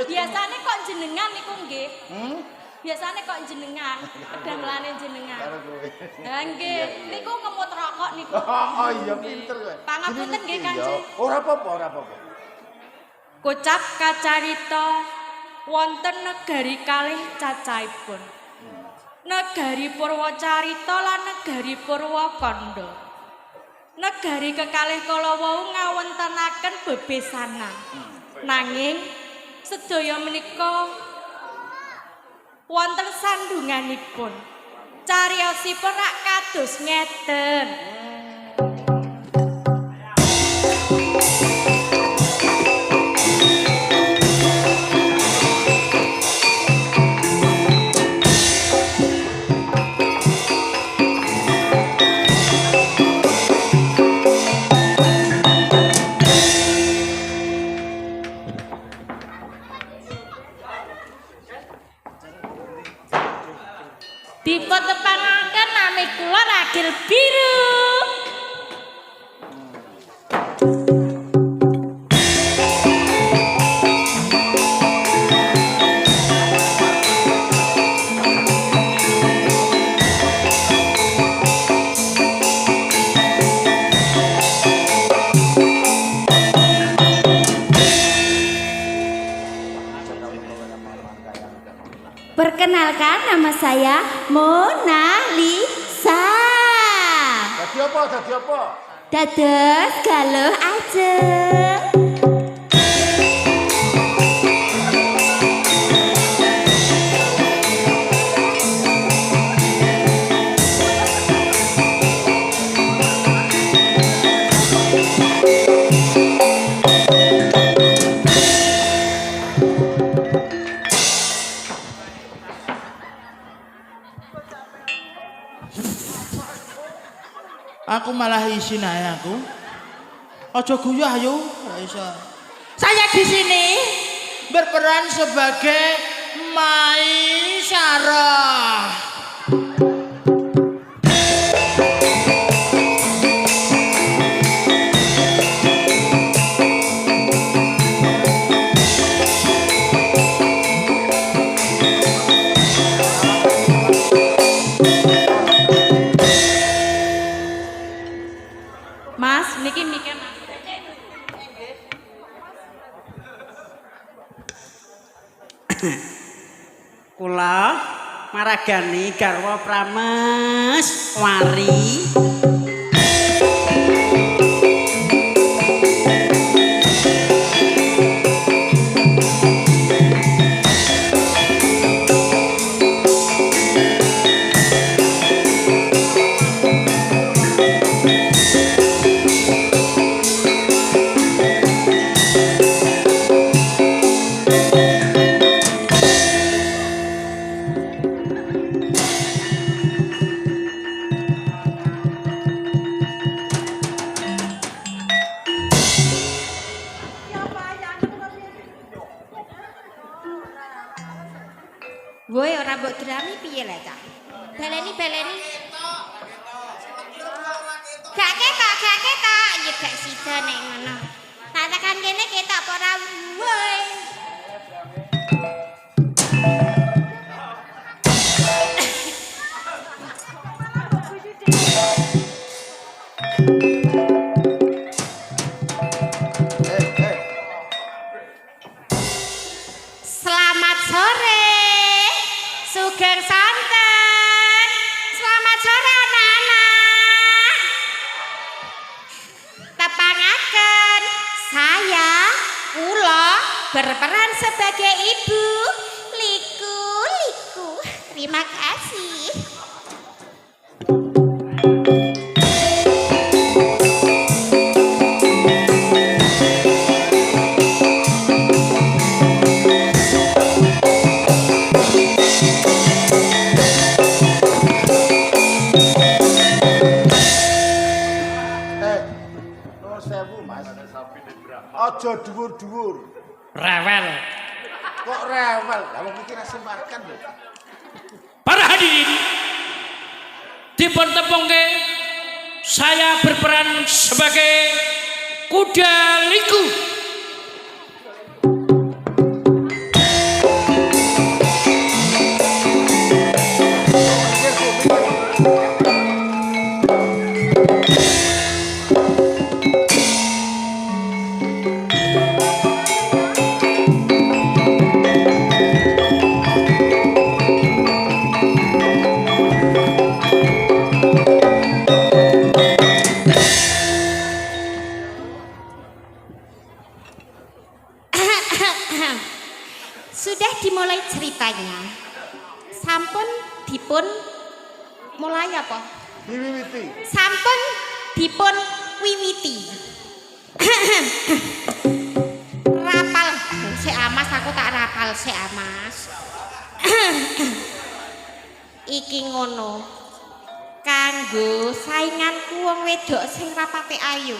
Biasane kok jenengan niku nggih. Biasane kok jenengan, damelane jenengan. Lah nggih, niku ngemut rokok niku. Oh iya pinter kowe. Pangapunten nggih Kanjeng. Ora apa-apa, ora apa-apa. Kocap kacarita wonten negari kalih cacahipun. Negari Purwacarita lan negari Purwakanda. Negari kekalih kala wau ngawontenaken bebesanan. Nanging sedaya menika wonten sandunganipun. Cariyosipun rak kados ngeten. Dipuntepangaken nami kula Ragil Biru. Perkenalkan, nama saya Mona Lisa. Dadi apa? Dadi apa? Dados galuh ajeng. Aku malah isin ae aku. Aja guyu ayo, ora iso. Saya di sini berperan sebagai Maisarah. Mas, niki mike Mas. Kula maragani garwa Prames Wari. Woi ora mbok drami piye lah Cak? Baleni. Gak ketok. Ya gak sida nek ngono. Tak tekan kene ketok apa ora woi. Selamat sore. Sugeng santen. Selamat sore anak-anak. Tepangaken, saya kula berperan sebagai ibu Liku. Terima kasih. Aja dhuwur-dhuwur. Rewel. Kok rewel? Lah wong iki rasa makan lho. Para hadirin, dipun tepungke saya berperan sebagai kuda liku. Sudah dimulai ceritanya. Sampun dipun mulai apa? Diwiwiti. Sampun dipun wiwiti. Rapal si Amas, aku tak rapal si Amas. Iki ngono. Kanggo sainganku wong wedok sing rapate ayu.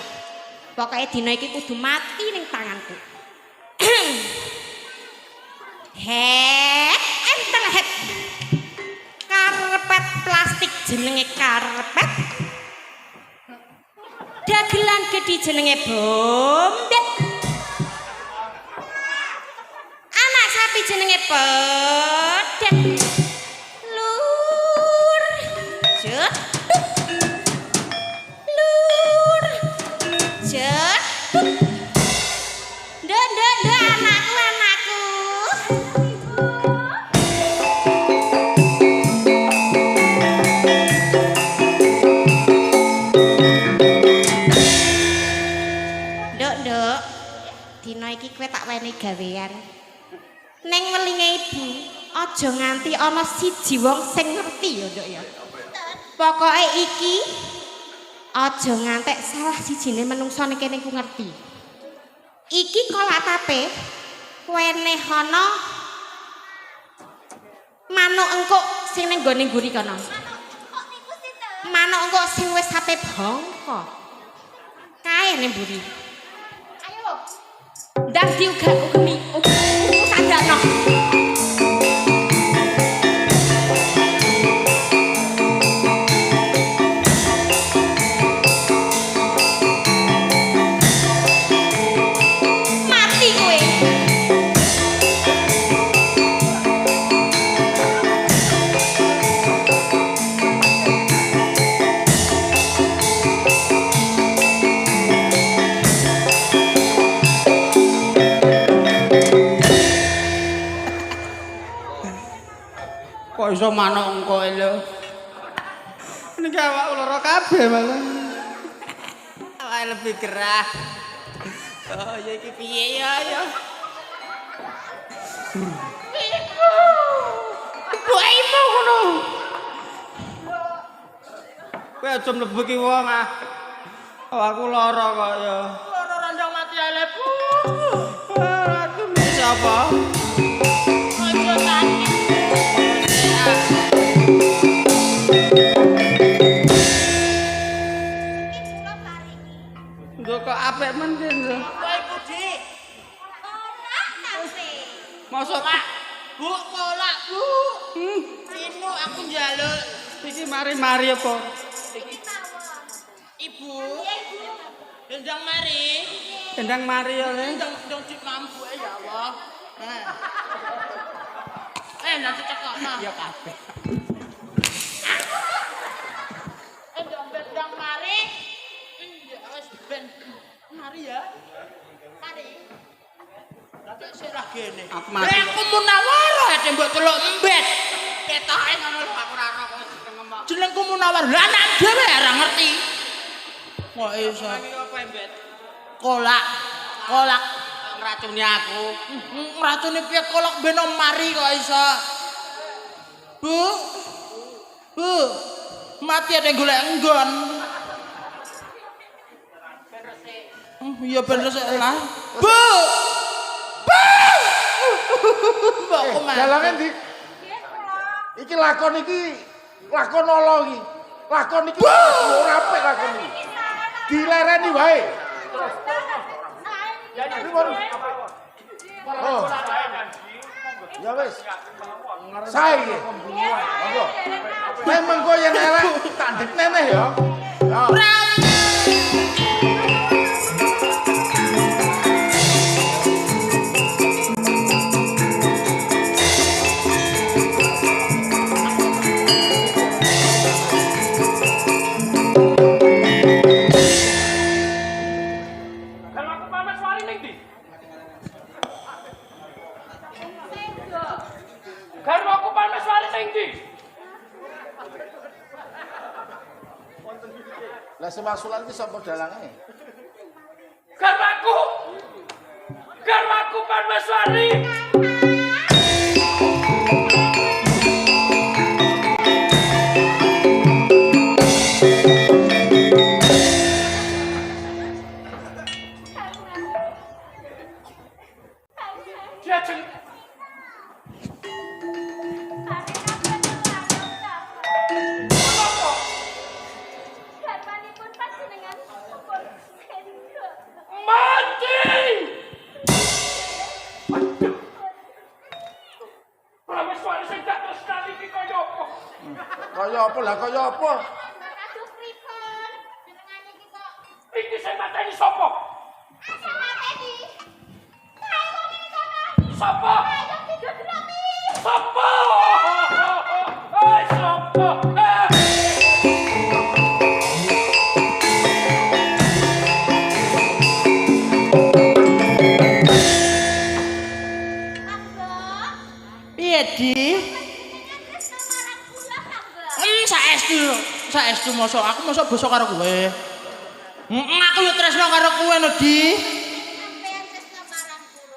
Pokoke dina iki kudu mati ning tanganku. Entel het. Karpet plastik jenenge karpet. Dagelan gedhi jenenge bombet. Anak sapi jenenge pedet. Lur. Jeduk. Lur. Jeduk. Nduk anakku. Nduk. Dina iki kowe tak wenehi gawean. Ning welinge ibu, aja nganti ana siji wong sing ngerti ya, Nduk ya. Pokoke iki aja ngantek salah sijine menungso ning kene ku ngerti. Iki kolak tape wenehana manuk engkuk sing ning gone nguri kana. Manuk engkuk sing wis sape bongko. Kae ning mburi. Ayo. Ndang diugak-ugemi. Sandakno. Kok iso manuk engko lho. Niki awak lara kabeh malah. Awak lebih gerah. Oh ya iki piye ya ya. Ibu ngono. Kowe aja mlebu ki wong ah. Awakku lara kok ya. Lara ranjang mati ae Bu. Aku siapa? Aja sakit. Nduk kok apik mendhen lho. Apa iku, Dik? Kolak tape. Mosok Bu, kolak, Bu. Cino aku njaluk. Iki mari-mari apa? Iki tawon. Ibu. Ibu. Dendang mari. Dendang mari ya, Le. Dendang dik mampu ya Allah. Nanti cekokno. Ya kabeh. Dendang mari. Wis ben mari ya. Mari. Lha sik ra gene. Aku mati. Aku Munawar ya mbok celuk embet. Ketoke ngono lho aku ora kok ngomong. Jenengku Munawar. Lah anak dhewe ora ngerti. Kok iso. Apa embet? Kolak. Ngracuni aku. Ngracuni piye kolak ben mari kok iso. Bu. Mati ada golek enggon. Iya ben resik lah. Bu. Dalang endi? Iki lakon ala iki. Lakon iki ora apik lakon iki. Dilereni wae. Oh. Ya wis. Sae iki. Monggo. Memang kok yen elek tak ndik neneh ya. Ya. Garwaku Paneswari ning ndi? Lah semasulan iki sapa dalange? Garwaku! Garwaku Aku Parmeswari. Dia jeng mati. Parmeswari sing dados kali iki kaya apa? Kaya apa lah, kaya apa? Kados pripun? Jenengane iki kok Iki sing mateni sapa? asal mateni. Kae wong iki kono. Sapa? Ayo digodhomi. Sapa? Sapa? Piye, Di? Saestu mosok aku mosok basa karo kowe. Aku yo tresno karo kowe no, Di. Sampeyan tresno marang kula.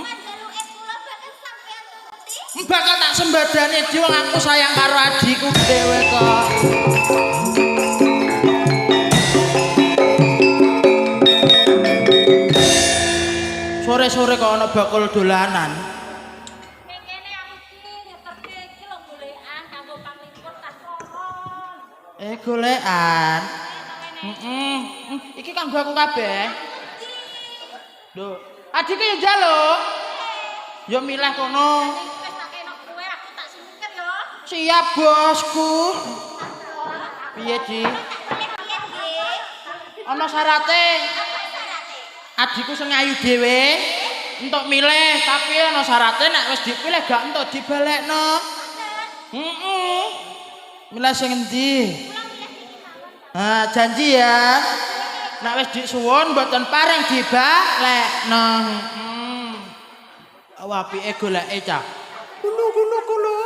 Panjaluke kula bakal sampeyan turuti. Bakal tak sembadani Di wong aku sayang karo adikku dhewe kok. Sore-sore kok ana bakul dolanan. Ning kene aku iki nyeterke iki lho golekan kanggo panglipur tas koron. Golekan. Iki kanggo aku kabeh. Lho, adike yo njaluk. Yo milah kono. Wis tak kenok kowe aku tak singkir ya. Siap, Bosku. Piye, Di? Piye, Dik? Ana syarate. Adikku sing ayu dhewe entuk milih, tapi ana syarate nek wis dipilih gak entuk dibalekno. Milih sing endi? Janji ya. Nek wis disuwun mboten pareng dibalekno. Apike goleke cah. Kulo.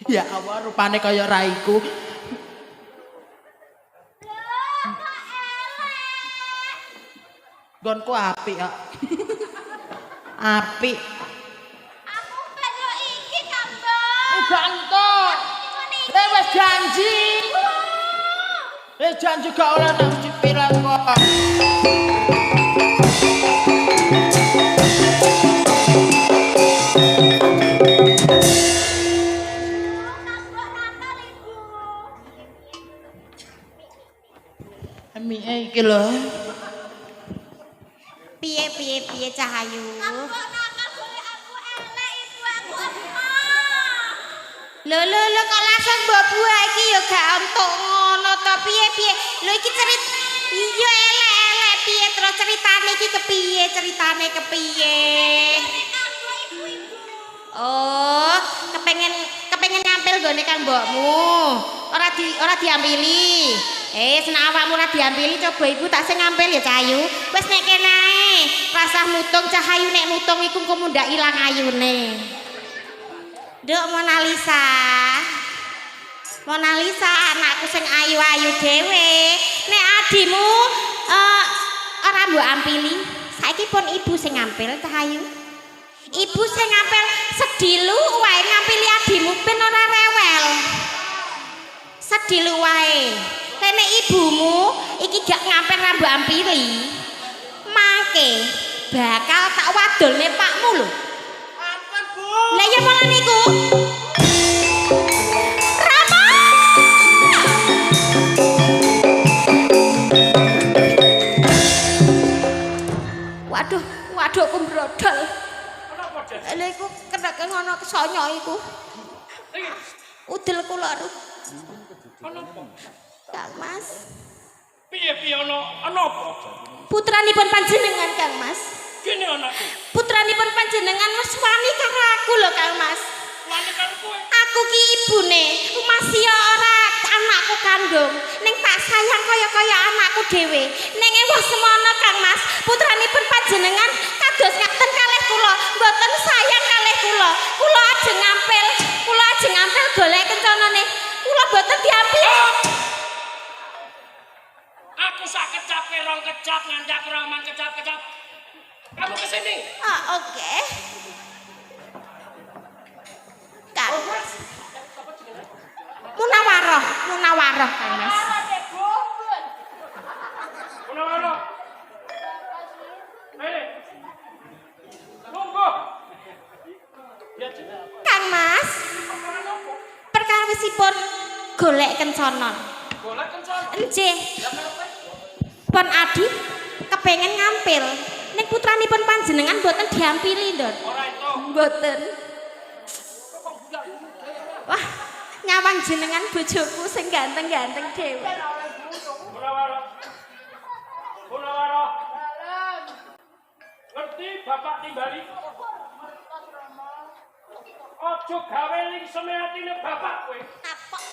Ya Allah rupane kaya raiku. Gonku apik kok. Apik. Aku pengen iki, Kang Mbok. Uga entuk. Wis janji. Janji gak oleh nang dipilih kok. Mie iki lho. Piye Cahayu? Aku nakal boleh aku elek ibu aku Lho kok langsung mbok buah iki ya gak entuk ngono to piye? Lho iki iya elek piye terus ceritane iki ceritane kepiye? Oh, kepengen nyampil gone kang mbokmu. Ora diampili. Senak awakmu ora diampili coba iku tak sing ngampil ya Cahayu. Wis nek kene ae. Rasah mutung Cahayu nek mutung iku engko mundak ilang ayune. Nduk Mona Lisa anakku sing ayu-ayu dhewe. Nek adimu ora mbok ampili. Saiki pun ibu sing ngampil Cahayu. Ibu sing ngampil sedilu wae ngampili adimu ben ora rewel. Sedilu wae. Rene ibumu iki gak ngampil ra mbok ampili. Mangke bakal tak wadolne pakmu lho. Ampun, Bu. Lah ya malah niku. Rama. Waduh aku brodol. Kenapa, Jen? Lha iku kenake ngono kesonyo iku. Iki Udel kula ru. kenapa? Kang Mas. Piye ana apa? Putranipun panjenengan Kang Mas. Kene anakku. Putranipun panjenengan wis wani karo aku lho Kang Mas. Wani karo kowe. Aku ki ibune, masih ora anakku kandung. Ning tak sayang kaya anakku dhewe. Ning wis semono Kang Mas, putranipun panjenengan kados ngaten kalih kula, mboten sayang kalih kula. Kula ajeng ngampil golek kencanane. Kula mboten diampil. Aku sak kecap rong kecap nganti aku ramang kecap-kecap. Kamu ke sini. Ah, oke. Kang. Munawaroh Kang Mas. Munawaroh. Tunggu. Ya, Kang Mas. Perkawisipun golek kenconon. golek kencon. Nggih. Ya kenapa? Pon Adi kepengen ngampil. Ning putranipun panjenengan boten diampili, Ndon. Ora itu. Boten. Wah, nyawang jenengan bojoku sing ganteng-ganteng dhewe. Munawaroh. Munawaroh. Ngerti bapak timbali? Ojo gawe ning semeatine bapak kowe. Kapok.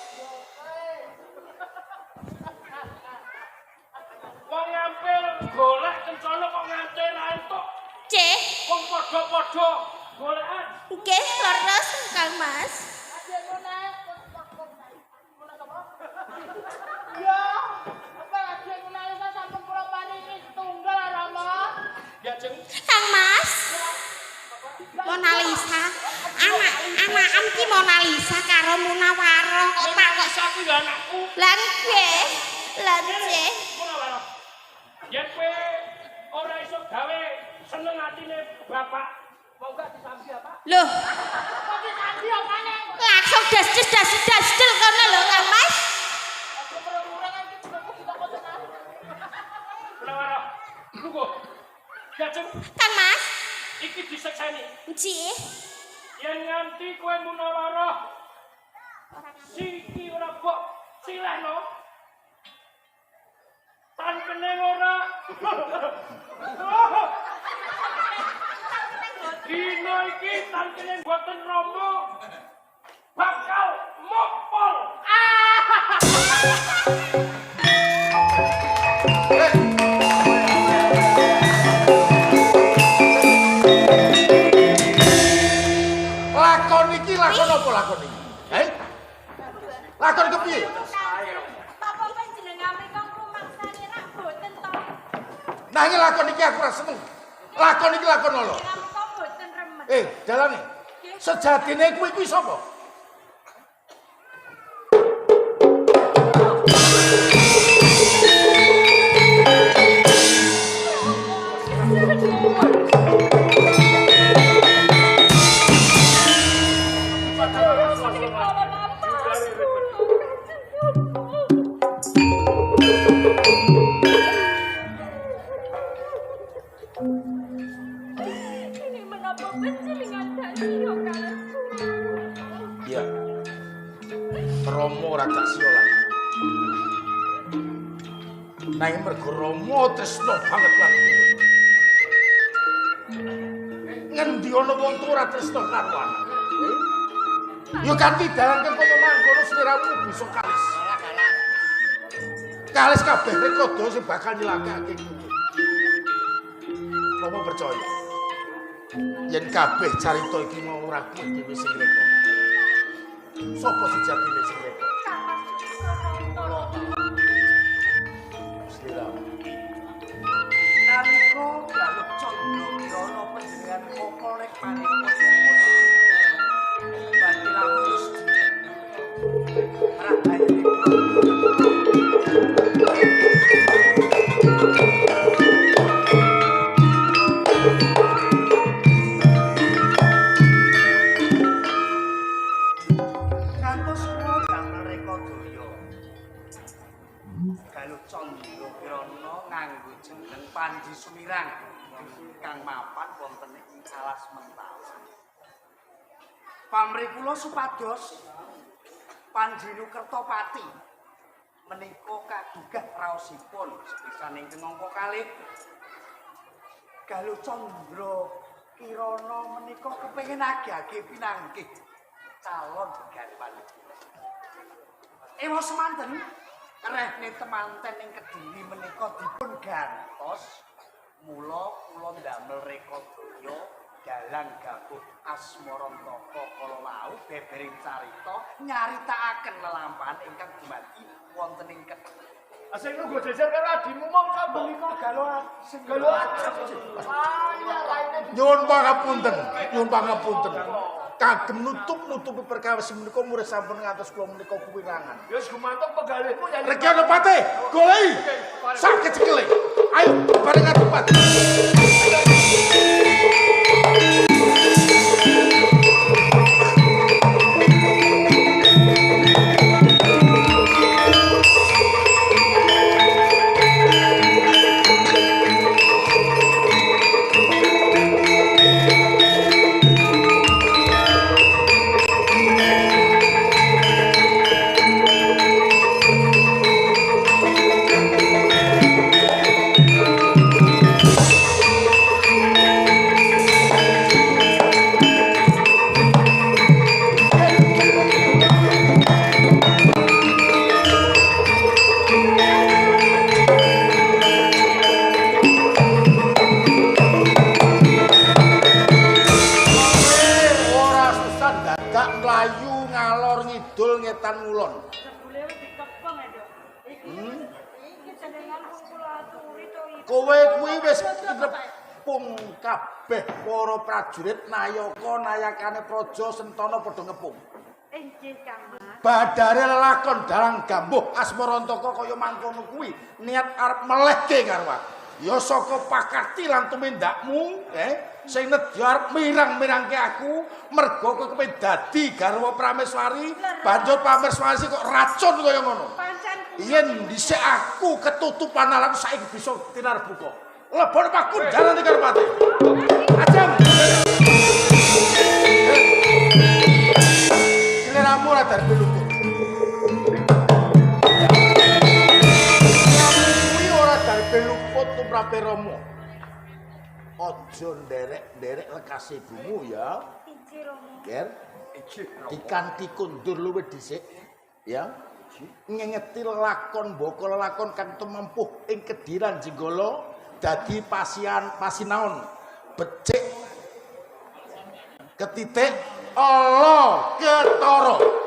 Wong ngampil golek kencana kok ngante ra entuk. Cih, Wong padha-padha golekan. nggih leres Kang Mas. Ya jeng. Kang Mas. Mona Lisa. Anak-anakan ki Mona Lisa karo Munawaroh kok tak kok. Bisa aku ya anakku. Lah nggih. Lah nggih. Munawaroh. Yen kowe ora iso gawe seneng atine bapak, mau gak disambi apa? Loh. Langsung das kono lho Kang Mas. Munawaroh. Tunggu. Ya jeng. Kang Mas. Iki disekseni. Nggih. Yen nganti kowe Munawaroh siki ora mbok silehno. Tan keneng ora. Dino iki tan keneng boten romo. Bakal mopol. Lakon iki lakon apa lakon iki? Lakon kepiye? Bapak panjenengan mriko ngrumangsani rak boten to. Nanging lakon iki aku ora seneng. Lakon iki lakon lho. Panjenengan mriko boten remen. Dalane. Sejatine kuwi kuwi sapa? Ini menapa panjenengan dadi yo Kang? Iya. Romo ora gak sia lah. Nanging mergo Romo tresno banget lan kowe. Ngendi ana wong tuwa ora tresno karo anak. Yo kanthi dalan kang kono mangkono sliramu bisa kalis. Kalis kabeh rekodo sing bakal nyelakake kowe. Romo percaya. Yen kabeh carita iki mau ora kuwi dhewe sing reka. Sopo sejatine sing reka? Nalika Galuh Candra Kirana panjenengan kokol nek panika Bati lampus Rahayu Kantos kula damel reka daya Galuh Candra Kirana nganggo jeneng Panji Sumirang kang mapan wonten ing alas Mentawai. Pamrih kula supados Panji Nukertapati menika kadugah raosipun sepisaning kengangka kalih Galuh Candra Kirana menika kepengin agih-agih pinanggih calon garwan. Ewa semanten rehne temanten ing Kediri menika dipun gantos mula kula ndamel reka daya dalang gabung Asmarantaka kala wau bebering carita nyaritakaken lelampahan ingkang dumadi wonten ing Kediri. Asing nunggu jajan karo adimu mau sambel iku galoan. Galoan. Nyuwun pangapunten, nyuwun pangapunten. Kagem nutupi perkawis menika murid sampun ngantos kula menika kuwirangan. Ya wis gumantung penggalihmu ya. Reki ana pate, goleki. Sak kecekele. Ayo bareng adu pat. Ngetan ngulon. Kowe kuwi wis ngepung kabeh para prajurit nayaka nayakane praja Sentana padha ngepung. Inggih Kang Mas. Badare lelakon dalang gambuh Asmarantaka kaya mangkono kuwi niat arep melehke karo aku. Ya saka pakati lan tumindakmu, sing nedya arep mirang-mirangke aku mergo kowe kepen dadi garwa Prameswari, banjur Prameswari kok racun kaya ngono. Pancen Yen dhisik aku ketutupan alam saiki bisa tinarbuka. Lebon pakun jalane karo pati. Ajeng. Seleramu ora darbe luput. Kuwi ora darbe luput tumrape Rama. Aja nderek-nderek lekase ibumu ya. inggih Rama. Ger. Dikanthi kundur luwih dhisik ya. Ngengeti lakon mbaka lakon kang tumempuh ing Kediran Jenggala dadi pasinaon becik ketitik ala ketara.